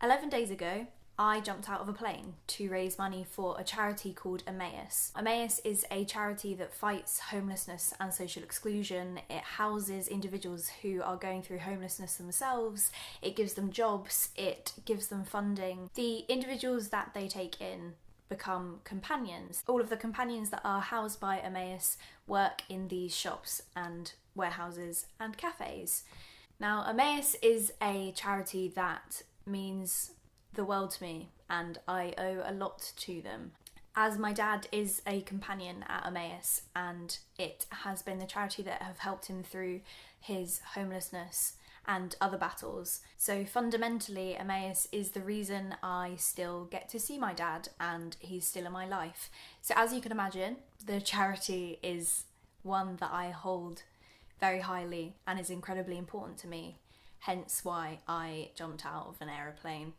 11 days ago, I jumped out of a plane to raise money for a charity called Emmaus. Emmaus is a charity that fights homelessness and social exclusion. It houses individuals who are going through homelessness themselves. It gives them jobs. It gives them funding. The individuals that they take in become companions. All of the companions that are housed by Emmaus work in these shops and warehouses and cafes. Now, Emmaus is a charity that means the world to me, and I owe a lot to them. As my dad is a companion at Emmaus, and it has been the charity that have helped him through his homelessness and other battles. So fundamentally, Emmaus is the reason I still get to see my dad, and he's still in my life. So as you can imagine, the charity is one that I hold very highly and is incredibly important to me. Hence why I jumped out of an aeroplane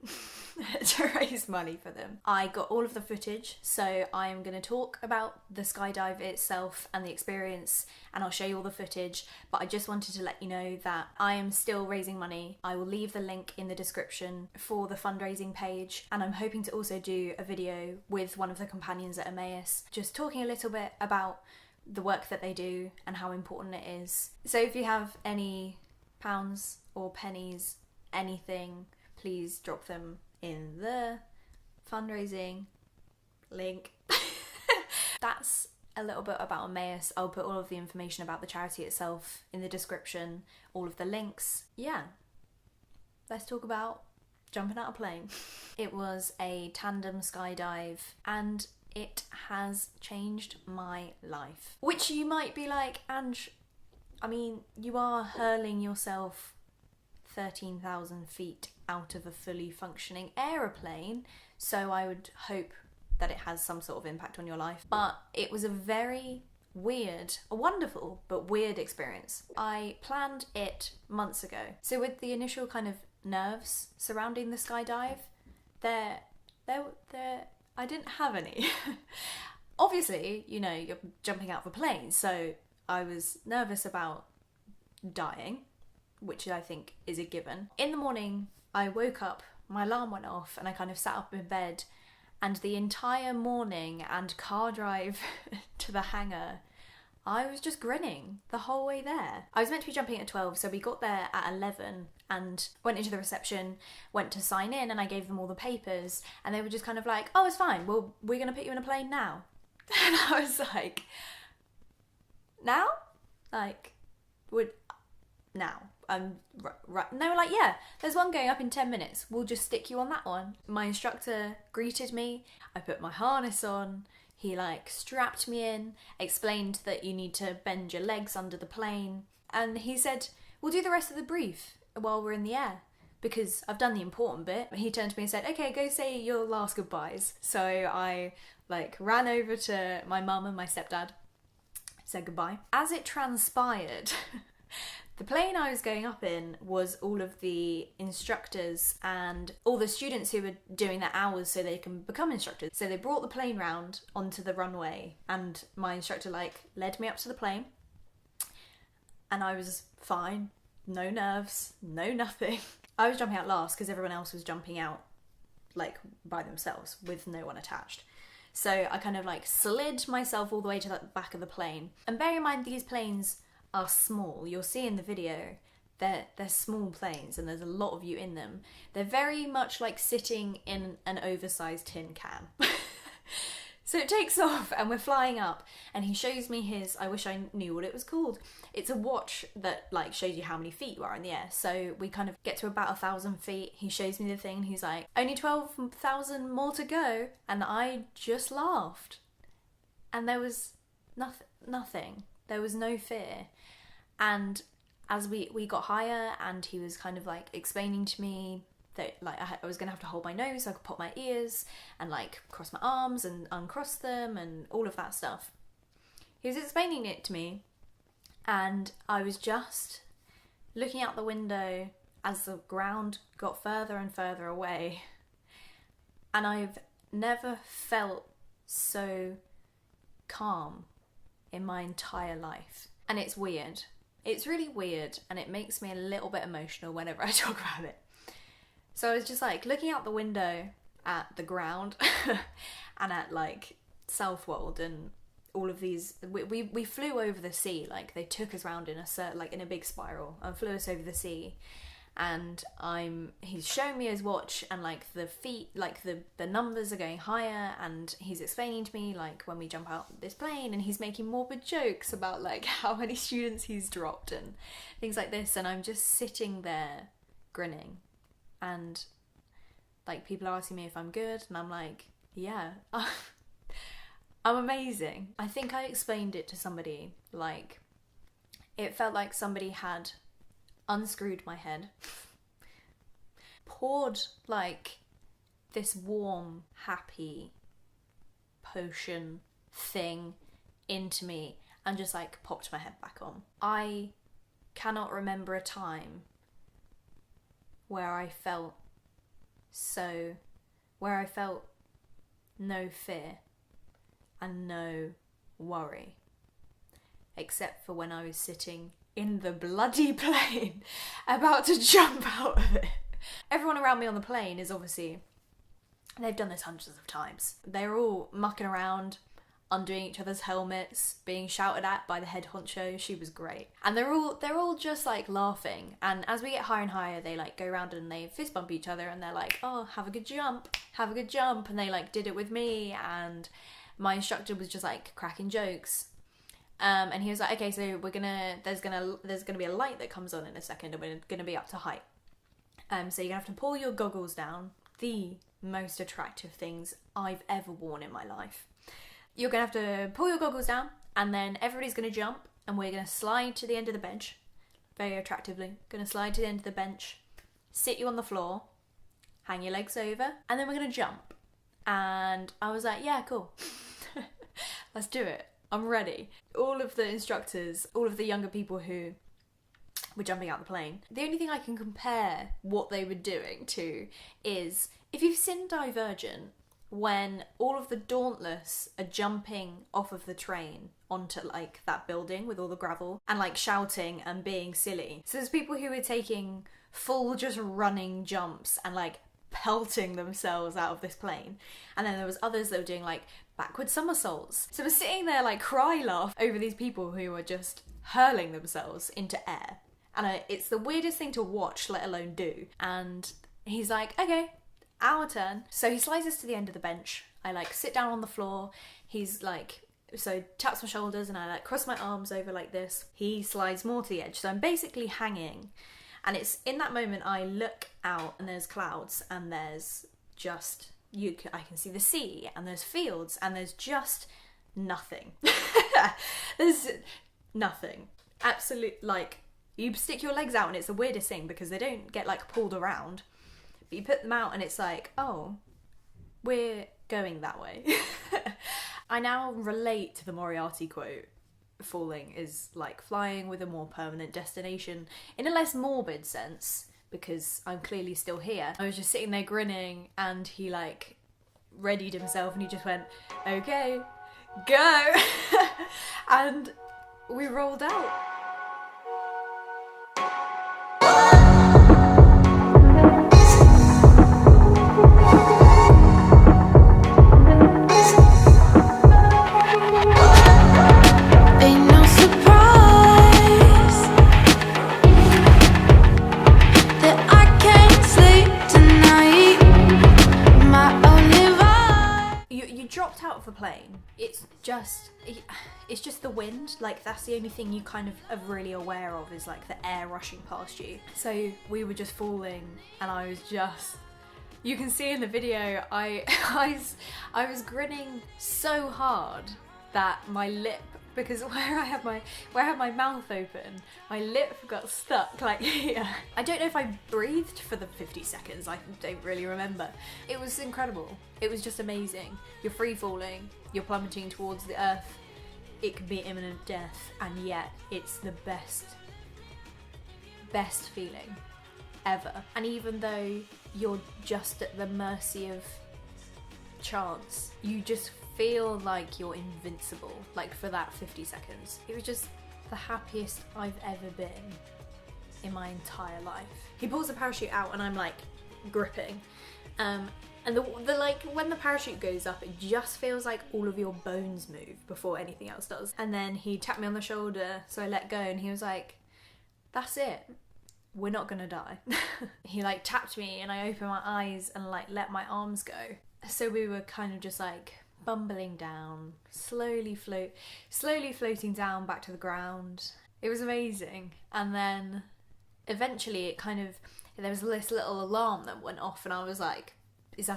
to raise money for them. I got all of the footage, so I'm going to talk about the skydive itself and the experience, and I'll show you all the footage, but I just wanted to let you know that I am still raising money. I will leave the link in the description for the fundraising page, and I'm hoping to also do a video with one of the companions at Emmaus, just talking a little bit about the work that they do and how important it is. So if you have any pounds or pennies, anything, please drop them in the fundraising link. That's a little bit about Emmaus. I'll put all of the information about the charity itself in the description, all of the links. Yeah, let's talk about jumping out of a plane. It was a tandem skydive, and it has changed my life. Which you might be like, Ange, I mean, you are hurling yourself 13,000 feet out of a fully functioning aeroplane, so I would hope that it has some sort of impact on your life. But it was a very weird, a wonderful but weird experience. I planned it months ago. So with the initial kind of nerves surrounding the skydive, I didn't have any. Obviously, you know, you're jumping out of a plane, so I was nervous about dying, which I think is a given. In the morning, I woke up, my alarm went off, and I kind of sat up in bed, and the entire morning and car drive to the hangar, I was just grinning the whole way there. I was meant to be jumping at 12, so we got there at 11 and went into the reception, went to sign in, and I gave them all the papers, and they were just kind of like, oh, it's fine, well, we're going to put you in a plane now. And I was like, now? Like, now? Right. And they were like, yeah, there's one going up in 10 minutes. We'll just stick you on that one. My instructor greeted me. I put my harness on. He strapped me in, explained that you need to bend your legs under the plane. And he said, we'll do the rest of the brief while we're in the air, because I've done the important bit. He turned to me and said, okay, go say your last goodbyes. So I ran over to my mum and my stepdad, said goodbye. As it transpired, the plane I was going up in was all of the instructors and all the students who were doing their hours so they can become instructors. So they brought the plane round onto the runway, and my instructor led me up to the plane, and I was fine, no nerves, no nothing. I was jumping out last because everyone else was jumping out by themselves with no one attached. So I kind of slid myself all the way to the back of the plane. And bear in mind, these planes are small. You'll see in the video, they're small planes and there's a lot of you in them. They're very much like sitting in an oversized tin can. So it takes off and we're flying up, and he shows me his, I wish I knew what it was called. It's a watch that shows you how many feet you are in the air. So we kind of get to about 1,000 feet. He shows me the thing and he's like, only 12,000 more to go. And I just laughed. And there was nothing. There was no fear. And as we got higher, and he was kind of explaining to me that I was gonna have to hold my nose so I could pop my ears and cross my arms and uncross them and all of that stuff. He was explaining it to me, and I was just looking out the window as the ground got further and further away, and I've never felt so calm in my entire life. And it's weird. It's really weird, and it makes me a little bit emotional whenever I talk about it. So I was just like looking out the window at the ground and at like Southwold and all of these. We flew over the sea, like they took us around in a big spiral and flew us over the sea. And he's showing me his watch, and like the feet, like the numbers are going higher, and he's explaining to me like when we jump out this plane, and he's making morbid jokes about like how many students he's dropped and things like this. And I'm just sitting there grinning, and like people are asking me if I'm good, and I'm like, yeah, I'm amazing. I think I explained it to somebody, like it felt like somebody had unscrewed my head, poured like this warm, happy potion thing into me, and just like popped my head back on. I cannot remember a time where I felt no fear and no worry, except for when I was sitting in the bloody plane about to jump out of it. Everyone around me on the plane is obviously, they've done this hundreds of times. They're all mucking around, undoing each other's helmets, being shouted at by the head honcho. She was great. And they're all just like laughing. And as we get higher and higher, they like go around and they fist bump each other, and they're like, oh, have a good jump. And they like did it with me, and my instructor was just like cracking jokes. And he was like, okay, so there's gonna be a light that comes on in a second, and we're gonna be up to height. So you're gonna have to pull your goggles down. The most attractive things I've ever worn in my life. You're gonna have to pull your goggles down, and then everybody's gonna jump, and we're gonna slide to the end of the bench. Very attractively. Gonna slide to the end of the bench, sit you on the floor, hang your legs over, and then we're gonna jump. And I was like, yeah, cool. Let's do it. I'm ready. All of the instructors, all of the younger people who were jumping out the plane, the only thing I can compare what they were doing to is, if you've seen Divergent, when all of the Dauntless are jumping off of the train onto like that building with all the gravel and like shouting and being silly. So there's people who were taking full just running jumps and like pelting themselves out of this plane, and then there was others that were doing like backward somersaults. So we're sitting there like cry laugh over these people who are just hurling themselves into air, and it's the weirdest thing to watch, let alone do. And he's like, okay, our turn. So he slides us to the end of the bench. I like sit down on the floor. He's like, so taps my shoulders, and I like cross my arms over like this. He slides more to the edge, so I'm basically hanging. And it's in that moment I look out, and there's clouds, and there's just, I can see the sea, and there's fields, and there's just nothing. There's nothing. Absolute, like, you stick your legs out, and it's the weirdest thing because they don't get like pulled around, but you put them out, and it's like, oh, we're going that way. I now relate to the Moriarty quote. Falling is like flying with a more permanent destination, in a less morbid sense, because I'm clearly still here. I was just sitting there grinning, and he like readied himself, and he just went, okay, go. And we rolled out. Out of a plane, it's just the wind. Like, that's the only thing you kind of are really aware of, is like the air rushing past you. So we were just falling, and I was just, you can see in the video, I was grinning so hard that my lip, because where I have my mouth open, my lip got stuck like here. I don't know if I breathed for the 50 seconds, I don't really remember. It was incredible. It was just amazing. You're free falling, you're plummeting towards the earth. It could be imminent death, and yet it's the best feeling ever. And even though you're just at the mercy of chance, you just feel like you're invincible, like for that 50 seconds. It was just the happiest I've ever been in my entire life. He pulls the parachute out, and I'm like gripping. And the like, when the parachute goes up, it just feels like all of your bones move before anything else does. And then he tapped me on the shoulder, so I let go, and he was like, that's it. We're not gonna die. He like tapped me, and I opened my eyes and like let my arms go. So we were kind of just like bumbling down, slowly floating down back to the ground. It was amazing. And then eventually it kind of, there was this little alarm that went off, and I was like, is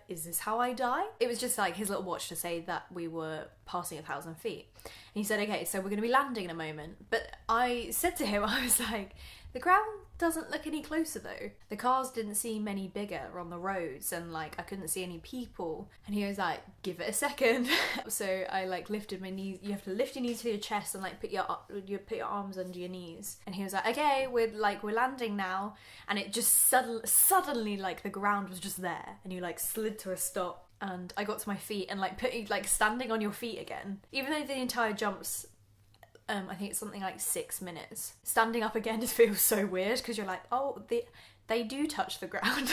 this how I die? It was just like his little watch to say that we were passing 1,000 feet. And he said, okay, so we're going to be landing in a moment. But I said to him, I was like, the ground doesn't look any closer though. The cars didn't seem any bigger on the roads, and like I couldn't see any people. And he was like, give it a second. So I like lifted my knees. You have to lift your knees to your chest and like put your arms under your knees. And he was like, okay, we're landing now. And it just suddenly like the ground was just there, and you like slid to a stop. And I got to my feet and like standing on your feet again, even though the entire jump's I think it's something like 6 minutes. Standing up again just feels so weird, because you're like, oh, they do touch the ground.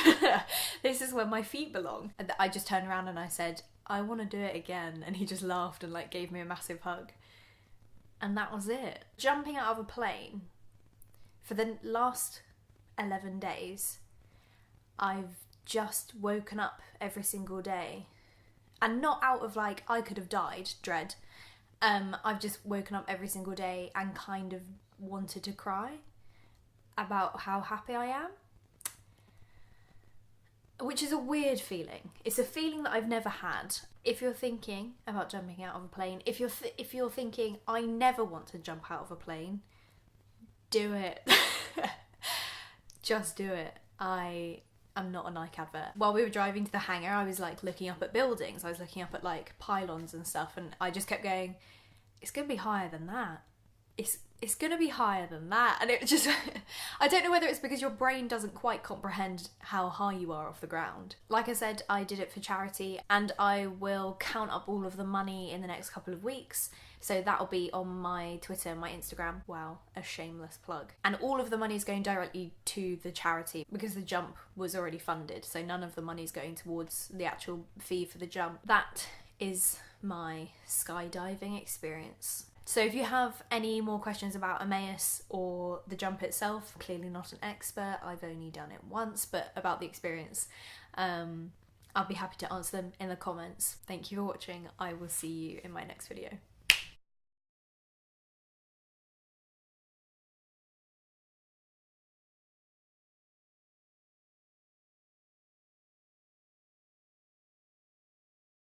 This is where my feet belong. And I just turned around and I said, I want to do it again. And he just laughed and like gave me a massive hug. And that was it. Jumping out of a plane, for the last 11 days, I've just woken up every single day. And not out of like, I could have died, dread. I've just woken up every single day and kind of wanted to cry about how happy I am. Which is a weird feeling. It's a feeling that I've never had. If you're thinking about jumping out of a plane, if you're thinking, I never want to jump out of a plane, do it. Just do it. I'm not a Nike advert. While we were driving to the hangar, I was like looking up at buildings. I was looking up at like pylons and stuff, and I just kept going, it's gonna be higher than that. It's gonna be higher than that. And it just, I don't know whether it's because your brain doesn't quite comprehend how high you are off the ground. Like I said, I did it for charity, and I will count up all of the money in the next couple of weeks. So that'll be on my Twitter and my Instagram. Wow, a shameless plug. And all of the money is going directly to the charity, because the jump was already funded. So none of the money is going towards the actual fee for the jump. That is my skydiving experience. So if you have any more questions about Emmaus or the jump itself, clearly not an expert, I've only done it once, but about the experience, I'll be happy to answer them in the comments. Thank you for watching. I will see you in my next video.